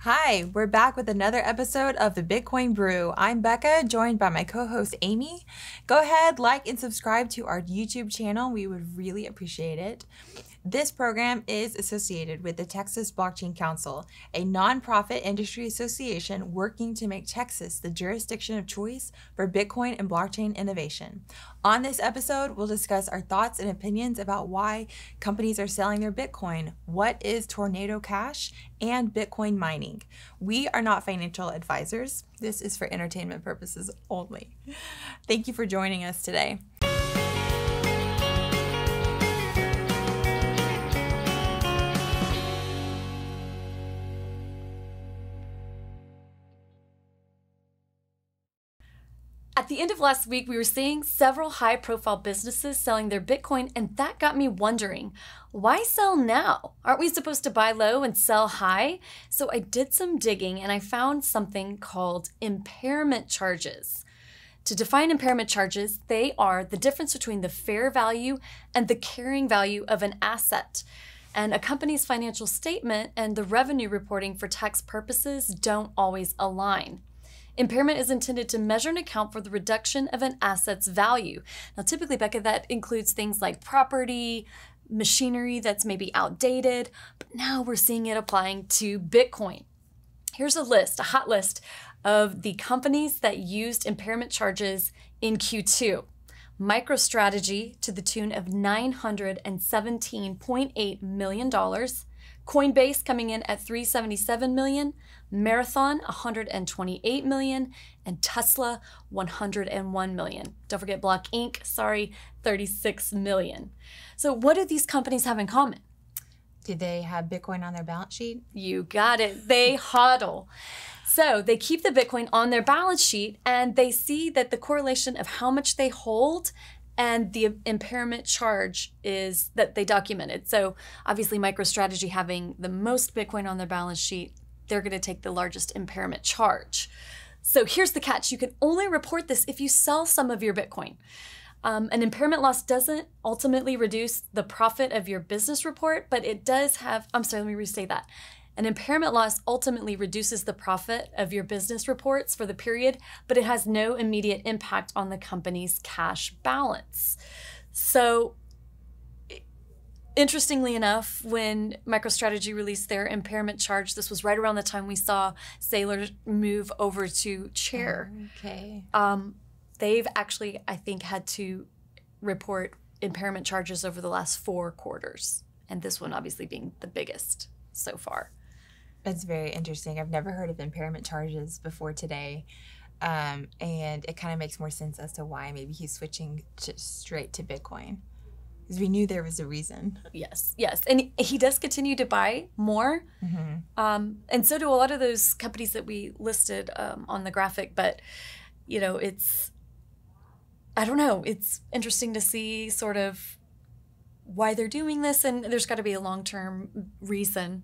Hi, we're back with another episode of the Bitcoin Brew. I'm Becca, joined by my co-host Amy. Go ahead, like and subscribe to our YouTube channel. We would really appreciate it. This program is associated with the Texas Blockchain Council, a nonprofit industry association working to make Texas the jurisdiction of choice for Bitcoin and blockchain innovation. On this episode, we'll discuss our thoughts and opinions about why companies are selling their Bitcoin, what is Tornado Cash, and Bitcoin mining. We are not financial advisors. This is for entertainment purposes only. Thank you for joining us today. At the end of last week, we were seeing several high-profile businesses selling their Bitcoin, and that got me wondering, why sell now? Aren't we supposed to buy low and sell high? So I did some digging, and I found something called impairment charges. To define impairment charges, they are the difference between the fair value and the carrying value of an asset. And a company's financial statement and the revenue reporting for tax purposes don't always align. Impairment is intended to measure and account for the reduction of an asset's value. Now, typically, Becca, that includes things like property, machinery that's maybe outdated, but now we're seeing it applying to Bitcoin. Here's a list, a hot list of the companies that used impairment charges in Q2. MicroStrategy to the tune of $917.8 million. Coinbase coming in at $377 million, Marathon $128 million, and Tesla $101 million. Don't forget Block Inc., $36 million. So what do these companies have in common? Do they have Bitcoin on their balance sheet? You got it. They hodl. So they keep the Bitcoin on their balance sheet, and they see that the correlation of how much they hold and the impairment charge is that they documented. So obviously MicroStrategy having the most Bitcoin on their balance sheet, they're going to take the largest impairment charge. So here's the catch. You can only report this if you sell some of your Bitcoin. An impairment loss doesn't ultimately reduce the profit of your business report, but it does have, let me restate that. An impairment loss ultimately reduces the profit of your business reports for the period, but it has no immediate impact on the company's cash balance. So, interestingly enough, when MicroStrategy released their impairment charge, this was right around the time we saw Saylor move over to Chair. Okay. They've actually, I think, had to report impairment charges over the last 4 quarters, and this one obviously being the biggest so far. That's very interesting. I've never heard of impairment charges before today. And it kind of makes more sense as to why maybe he's switching straight to Bitcoin. Because we knew there was a reason. Yes. And he does continue to buy more. Mm-hmm. And so do a lot of those companies that we listed on the graphic. But, I don't know. It's interesting to see sort of why they're doing this. And there's got to be a long-term reason.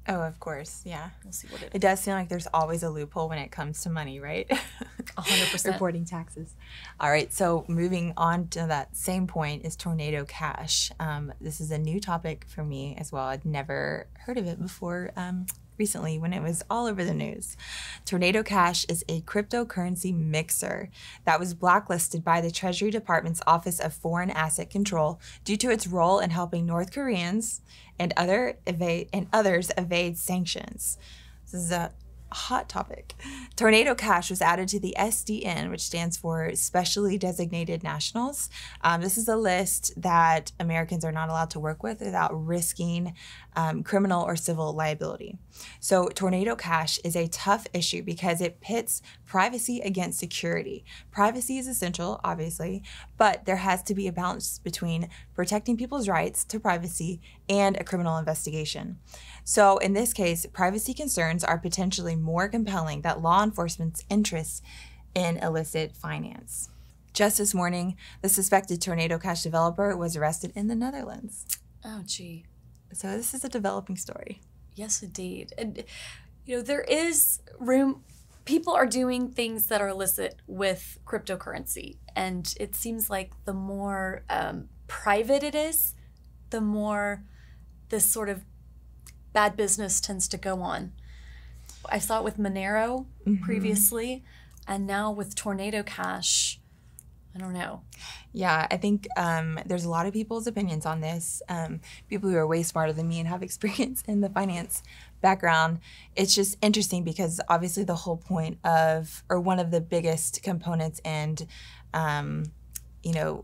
Oh, of course, yeah. We'll see what it does seem like there's always a loophole when it comes to money, right? 100%. Reporting taxes. All right, so moving on to that same point is Tornado Cash. This is a new topic for me as well. I'd never heard of it before recently when it was all over the news. Tornado Cash is a cryptocurrency mixer that was blacklisted by the Treasury Department's Office of Foreign Asset Control due to its role in helping North Koreans and others evade sanctions. This is a hot topic. Tornado Cash was added to the SDN, which stands for Specially Designated Nationals. This is a list that Americans are not allowed to work with without risking criminal or civil liability. So Tornado Cash is a tough issue because it pits privacy against security. Privacy is essential, obviously, but there has to be a balance between protecting people's rights to privacy and a criminal investigation. So in this case, privacy concerns are potentially more compelling than law enforcement's interests in illicit finance. Just this morning, the suspected Tornado Cash developer was arrested in the Netherlands. Oh, gee. So this is a developing story. Yes, indeed. And, there is room. People are doing things that are illicit with cryptocurrency. And it seems like the more private it is, the more this sort of bad business tends to go on. I saw it with Monero previously, and now with Tornado Cash. I don't know. Yeah, I think there's a lot of people's opinions on this. People who are way smarter than me and have experience in the finance background. It's just interesting because obviously the whole point of, or one of the biggest components and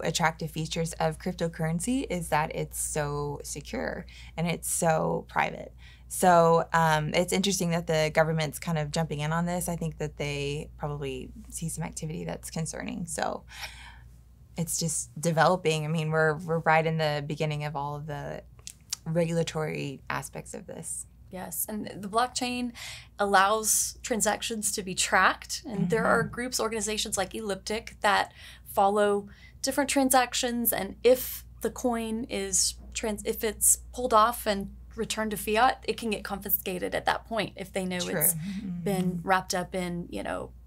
attractive features of cryptocurrency is that it's so secure and it's so private. So it's interesting that the government's kind of jumping in on this. I think that they probably see some activity that's concerning. So it's just developing. I mean, we're right in the beginning of all of the regulatory aspects of this. Yes, and the blockchain allows transactions to be tracked, and there are groups, organizations like Elliptic that follow different transactions, and if the coin is if it's pulled off and returned to fiat, it can get confiscated at that point if they know it's been wrapped up in,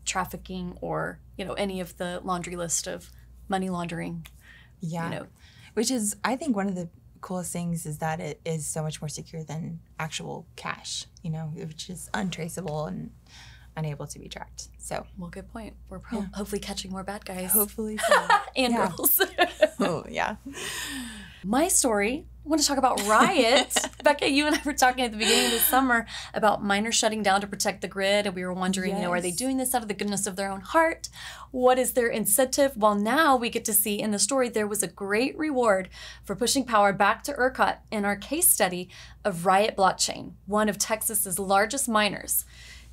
trafficking or, any of the laundry list of money laundering. Yeah, which is, I think, one of the coolest things is that it is so much more secure than actual cash, which is untraceable and unable to be tracked. So, well, good point. We're hopefully catching more bad guys. Hopefully so. And girls. Oh, yeah. My story, I want to talk about Riot. Becca, you and I were talking at the beginning of the summer about miners shutting down to protect the grid, and we were wondering, are they doing this out of the goodness of their own heart? What is their incentive? Well, now we get to see in the story there was a great reward for pushing power back to ERCOT in our case study of Riot Blockchain, one of Texas's largest miners.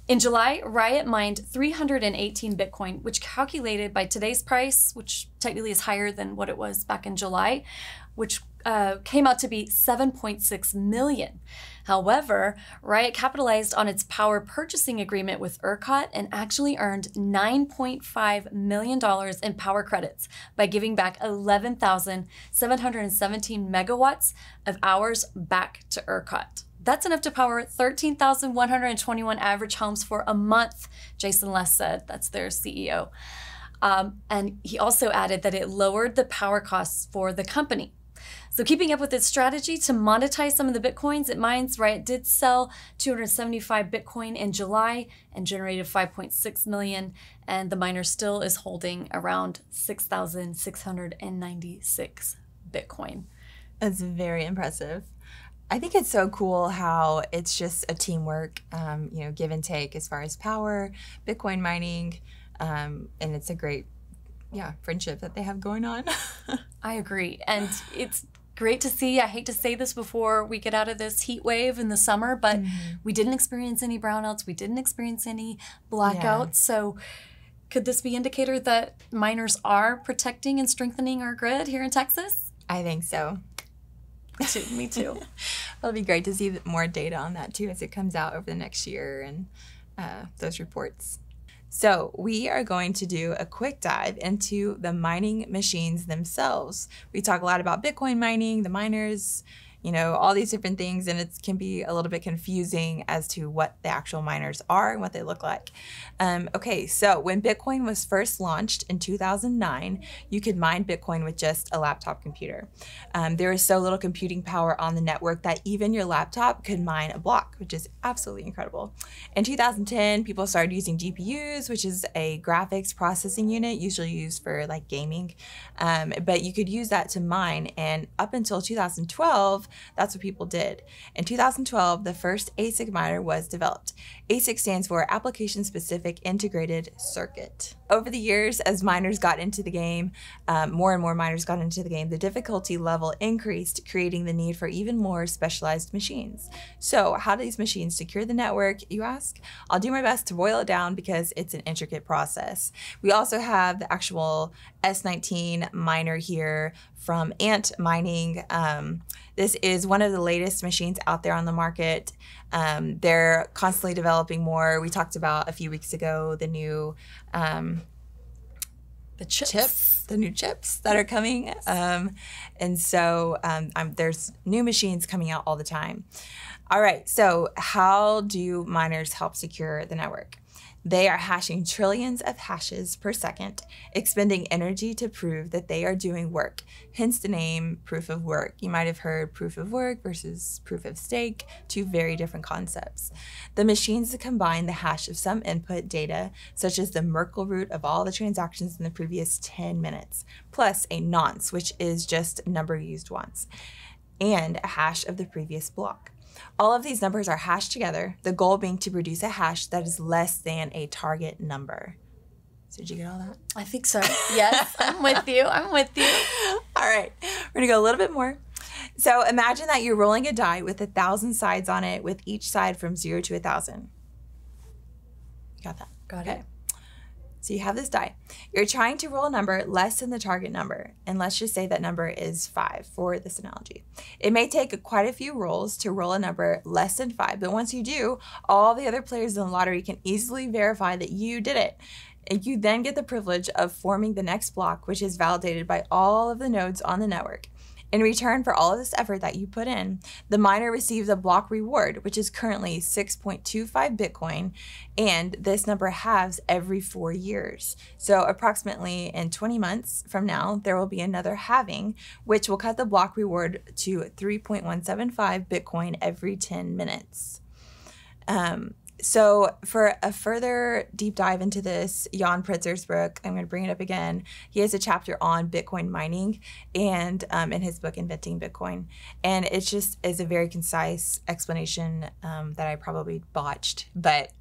In July, Riot mined 318 Bitcoin, which calculated by today's price, which technically is higher than what it was back in July, which came out to be 7.6 million. However, Riot capitalized on its power purchasing agreement with ERCOT and actually earned $9.5 million in power credits by giving back 11,717 megawatts of hours back to ERCOT. That's enough to power 13,121 average homes for a month, Jason Less said. That's their CEO. And he also added that it lowered the power costs for the company. So keeping up with its strategy to monetize some of the Bitcoins it mines, Riot did sell 275 Bitcoin in July and generated 5.6 million. And the miner still is holding around 6,696 Bitcoin. That's very impressive. I think it's so cool how it's just a teamwork, give and take as far as power, Bitcoin mining, and it's a great, friendship that they have going on. I agree. And it's great to see. I hate to say this before we get out of this heat wave in the summer, but we didn't experience any brownouts. We didn't experience any blackouts. Yeah. So could this be an indicator that miners are protecting and strengthening our grid here in Texas? I think so. Me too. It'll be great to see more data on that too as it comes out over the next year and those reports. So we are going to do a quick dive into the mining machines themselves. We talk a lot about Bitcoin mining, the miners, all these different things, and it can be a little bit confusing as to what the actual miners are and what they look like. Okay, so when Bitcoin was first launched in 2009, you could mine Bitcoin with just a laptop computer. There is so little computing power on the network that even your laptop could mine a block, which is absolutely incredible. In 2010, people started using GPUs, which is a graphics processing unit, usually used for like gaming, but you could use that to mine, and up until 2012, that's what people did. In 2012, the first ASIC miner was developed. ASIC stands for Application Specific Integrated Circuit. Over the years, as miners got into the game, more and more miners got into the game, the difficulty level increased, creating the need for even more specialized machines. So how do these machines secure the network, you ask? I'll do my best to boil it down because it's an intricate process. We also have the actual S19 miner here from Ant Mining. This is one of the latest machines out there on the market. They're constantly developing more. We talked about a few weeks ago the new the new chips that are coming. And so there's new machines coming out all the time. All right, so how do miners help secure the network? They are hashing trillions of hashes per second, expending energy to prove that they are doing work, hence the name proof of work. You might have heard proof of work versus proof of stake, two very different concepts. The machines combine the hash of some input data, such as the Merkle root of all the transactions in the previous 10 minutes, plus a nonce, which is just number used once, and a hash of the previous block. All of these numbers are hashed together, the goal being to produce a hash that is less than a target number. So did you get all that? I think so. Yes, I'm with you. I'm with you. All right, we're gonna go a little bit more. So imagine that you're rolling a die with 1,000 sides on it, with each side from 0 to 1,000. You got that? Got it. So you have this die. You're trying to roll a number less than the target number, and let's just say that number is 5 for this analogy. It may take quite a few rolls to roll a number less than 5, but once you do, all the other players in the lottery can easily verify that you did it. And you then get the privilege of forming the next block, which is validated by all of the nodes on the network. In return for all of this effort that you put in, the miner receives a block reward, which is currently 6.25 Bitcoin, and this number halves every 4 years. So approximately in 20 months from now, there will be another halving, which will cut the block reward to 3.175 Bitcoin every 10 minutes. So for a further deep dive into this, Jan Pritzer's book, I'm going to bring it up again. He has a chapter on Bitcoin mining and in his book, Inventing Bitcoin. And it just is a very concise explanation that I probably botched, but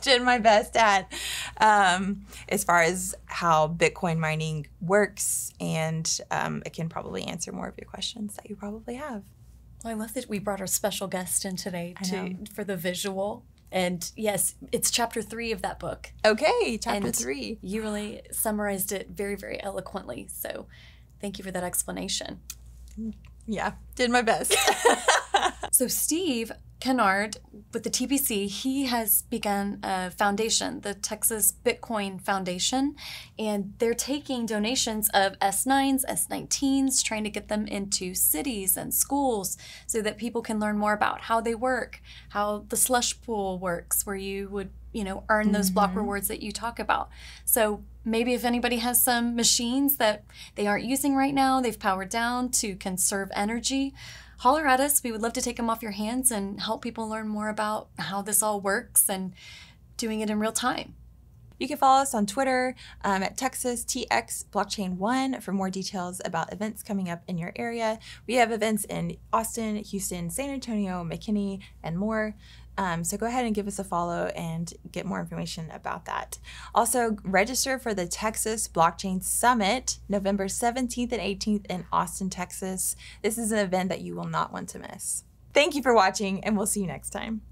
did my best at as far as how Bitcoin mining works. And it can probably answer more of your questions that you probably have. Well, I love that we brought our special guest in today for the visual. And yes, it's chapter 3 of that book. Okay, chapter 3. You really summarized it very, very eloquently. So thank you for that explanation. Yeah, did my best. So Steve Kennard with the TPC, he has begun a foundation, the Texas Bitcoin Foundation, and they're taking donations of S9s, S19s, trying to get them into cities and schools so that people can learn more about how they work, how the slush pool works, where you would, earn those block rewards that you talk about. So maybe if anybody has some machines that they aren't using right now, they've powered down to conserve energy, holler at us. We would love to take them off your hands and help people learn more about how this all works and doing it in real time. You can follow us on Twitter at Texas TX Blockchain 1 for more details about events coming up in your area. We have events in Austin, Houston, San Antonio, McKinney, and more. So go ahead and give us a follow and get more information about that. Also, register for the Texas Blockchain Summit, November 17th and 18th in Austin, Texas. This is an event that you will not want to miss. Thank you for watching, and we'll see you next time.